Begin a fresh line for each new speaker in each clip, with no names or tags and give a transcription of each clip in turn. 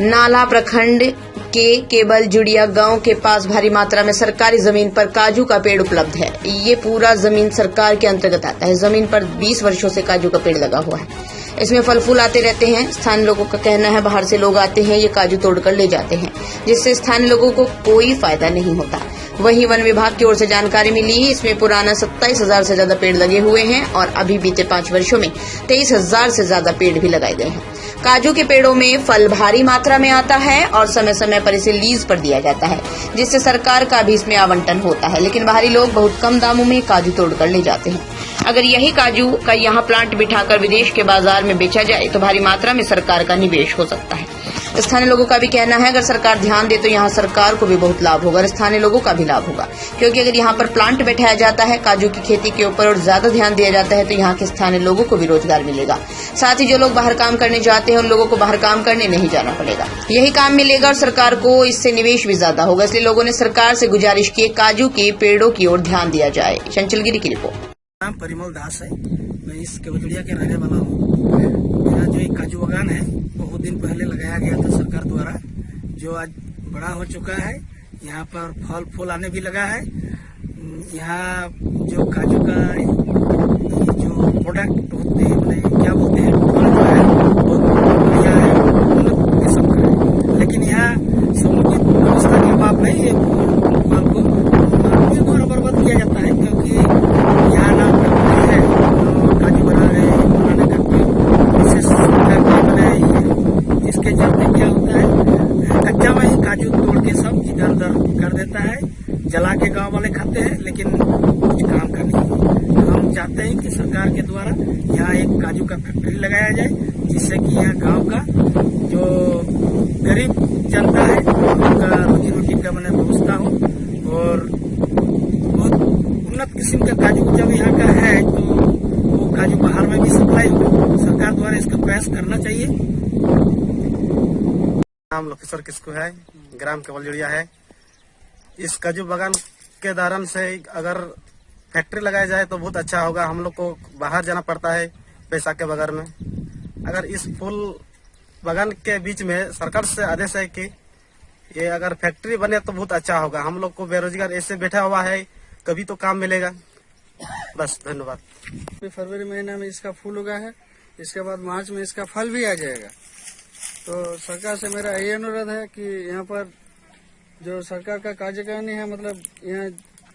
नाला प्रखंड के केवल जुड़िया गांव के पास भारी मात्रा में सरकारी जमीन पर काजू का पेड़ उपलब्ध है। ये पूरा जमीन सरकार के अंतर्गत आता है। जमीन पर 20 वर्षों से काजू का पेड़ लगा हुआ है। इसमें फल फूल आते रहते हैं। स्थानीय लोगों का कहना है बाहर से लोग आते हैं, ये काजू तोड़कर ले जाते हैं, जिससे स्थानीय लोगों को कोई फायदा नहीं होता। वहीं वन विभाग की ओर से जानकारी मिली, इसमें पुराना 27,000 से ज्यादा पेड़ लगे हुए हैं और अभी बीते 5 वर्षों में 23,000 से ज्यादा पेड़ भी लगाए गए हैं। काजू के पेड़ों में फल भारी मात्रा में आता है और समय समय पर इसे लीज पर दिया जाता है, जिससे सरकार का भी इसमें आवंटन होता है। लेकिन बाहरी लोग बहुत कम दामों में काजू तोड़कर ले जाते हैं। अगर यही काजू का यहाँ प्लांट बिठाकर विदेश के बाजार में बेचा जाए तो भारी मात्रा में सरकार का निवेश हो सकता है। स्थानीय लोगों का भी कहना है अगर सरकार ध्यान दे तो यहाँ सरकार को भी बहुत लाभ होगा और स्थानीय लोगों का भी लाभ होगा, क्योंकि अगर यहाँ पर प्लांट बैठाया जाता है काजू की खेती के ऊपर और ज्यादा ध्यान दिया जाता है तो यहाँ के स्थानीय लोगों को भी रोजगार मिलेगा। साथ ही जो लोग बाहर काम करने जाते हैं उन लोगों को बाहर काम करने नहीं जाना पड़ेगा, यही काम मिलेगा और सरकार को इससे निवेश भी ज्यादा होगा। इसलिए लोगों ने सरकार से गुजारिश की काजू के पेड़ों की ओर ध्यान दिया जाए। चंचल गिरी की रिपोर्ट।
नाम परिमल दास है। मैं इस केवलजुड़िया के रहने वाला हूँ। मेरा जो एक काजू बागान है बहुत दिन पहले लगाया गया था सरकार द्वारा, जो आज बड़ा हो चुका है। यहाँ पर फल फूल आने भी लगा है। यहाँ जो काजू का जो प्रोडक्ट होते हैं, मैंने क्या बोलते हैं, फल जो है बहुत बढ़िया है, उन्नत किस्म का है। लेकिन यहाँ समुचित व्यवस्था के अभाव में ये फल को द्वारा बर्बाद किया जाता है, क्योंकि यहाँ ना है काजू बना रहे बनाने करके विशेष बनाया ही है। जिसके चलते क्या होता है, कच्चा में ही काजू तोड़ के सब इधर उधर कर देता है, जला के गांव वाले खाते हैं, लेकिन कुछ काम का नहीं। हम चाहते हैं कि सरकार के द्वारा यहाँ एक काजू का फैक्ट्री लगाया जाए, जिससे कि यहाँ गांव का जो गरीब जनता है उनका रोजी रोटी का मैंने व्यवस्था हो और बहुत उन्नत किस्म का काजू जब यहाँ का है तो वो काजू बाहर में भी सप्लाई हो। सरकार द्वारा इसका प्रयास करना चाहिए।
नाम लोकेश्वर किसको है, ग्राम केवलजुड़िया है। इस काजू बागान के दौरान से अगर फैक्ट्री लगाया जाए तो बहुत अच्छा होगा। हम लोग को बाहर जाना पड़ता है पैसा के बगैर में। अगर इस फूल बागान के बीच में सरकार से आदेश है कि ये अगर फैक्ट्री बने तो बहुत अच्छा होगा। हम लोग को बेरोजगार ऐसे बैठा हुआ है, कभी तो काम मिलेगा। बस धन्यवाद।
फरवरी महीना में इसका फूल उगा है, इसके बाद मार्च में इसका फल भी आ जाएगा। तो सरकार से मेरा यही अनुरोध है कि यहाँ पर जो सरकार का कार्यकारिणी है, मतलब यहाँ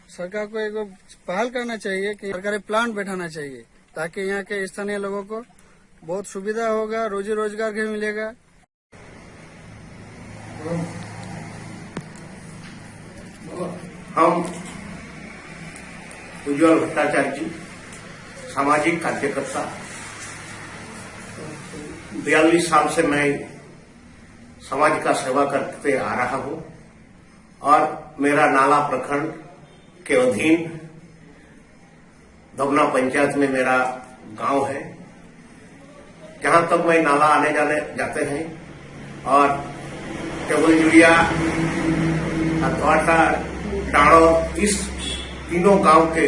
सरकार को एक पहल करना चाहिए कि सरकारी प्लांट बैठाना चाहिए, ताकि यहाँ के स्थानीय लोगों को बहुत सुविधा होगा, रोजी रोजगार भी मिलेगा।
हम उज्ज्वल भट्टाचार्य जी, सामाजिक कार्यकर्ता। 42 साल से मैं समाज का सेवा करते आ रहा हूं और मेरा नाला प्रखंड के अधीन धबना पंचायत में मेरा गांव है। जहां तक मैं नाला आने जाने जाते हैं और केवलजुड़िया, हथवाटा, डाणो, इस तीनों गांव के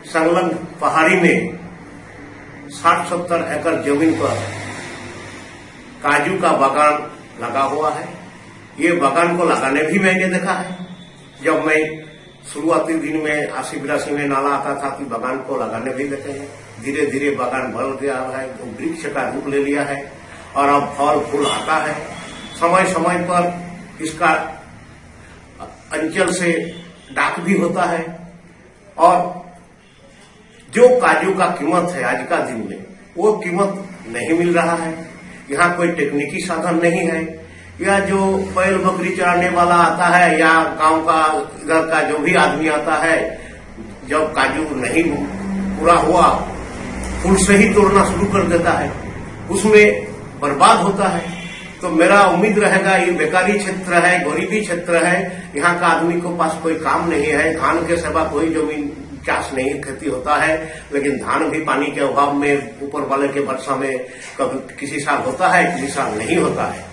संलग्न पहाड़ी में 60-70 एकड़ जमीन पर काजू का बागान लगा हुआ है। ये बागान को लगाने भी मैंने देखा है। जब मैं शुरुआती दिन में 80-82 में नाला आता था कि बागान को लगाने भी देते हैं। धीरे धीरे बागान बढ़ गया है, वृक्ष का रूप ले लिया है और अब फल फूल आता है। समय समय पर इसका अंचल से डाक भी होता है और जो काजू का कीमत है आज का दिन में, वो कीमत नहीं मिल रहा है। यहाँ कोई टेक्निकी साधन नहीं है, या जो बैल बकरी चराने वाला आता है या गांव का इधर का जो भी आदमी आता है, जब काजू नहीं पूरा हुआ फूल से ही तोड़ना शुरू कर देता है, उसमें बर्बाद होता है। तो मेरा उम्मीद रहेगा, ये बेकारी क्षेत्र है, गरीबी क्षेत्र है, यहाँ का आदमी को पास कोई काम नहीं है। धान के सिवा कोई जमीन चाष नहीं, खेती होता है, लेकिन धान भी पानी के अभाव में ऊपर वाले के वर्षा में कभी किसी साल होता है, किसी साल नहीं होता है।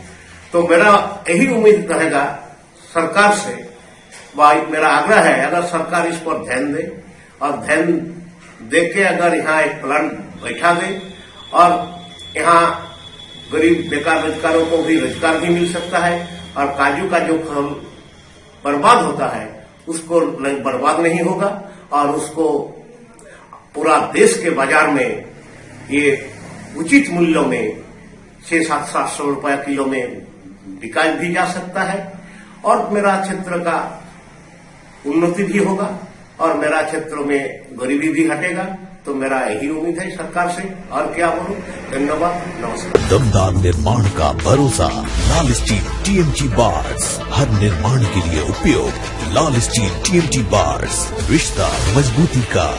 तो मेरा यही उम्मीद रहेगा सरकार से, मेरा आग्रह है अगर सरकार इस पर ध्यान दे और ध्यान देके अगर यहाँ एक प्लांट बैठा दे और यहाँ गरीब बेकार रोजगारों को भी रोजगार भी मिल सकता है और काजू का जो फल बर्बाद होता है उसको बर्बाद नहीं होगा और उसको पूरा देश के बाजार में ये उचित मूल्यों में 600-700 रुपया किलो में बिका भी जा सकता है और मेरा क्षेत्र का उन्नति भी होगा और मेरा क्षेत्र में गरीबी भी हटेगा। तो मेरा यही उम्मीद है सरकार से, और क्या बोलूं। धन्यवाद, नमस्कार।
दमदार निर्माण का भरोसा लाल स्टील TMT बार्स, हर निर्माण के लिए उपयोग। लाल स्टील TMT बार्स, रिश्ता मजबूती का।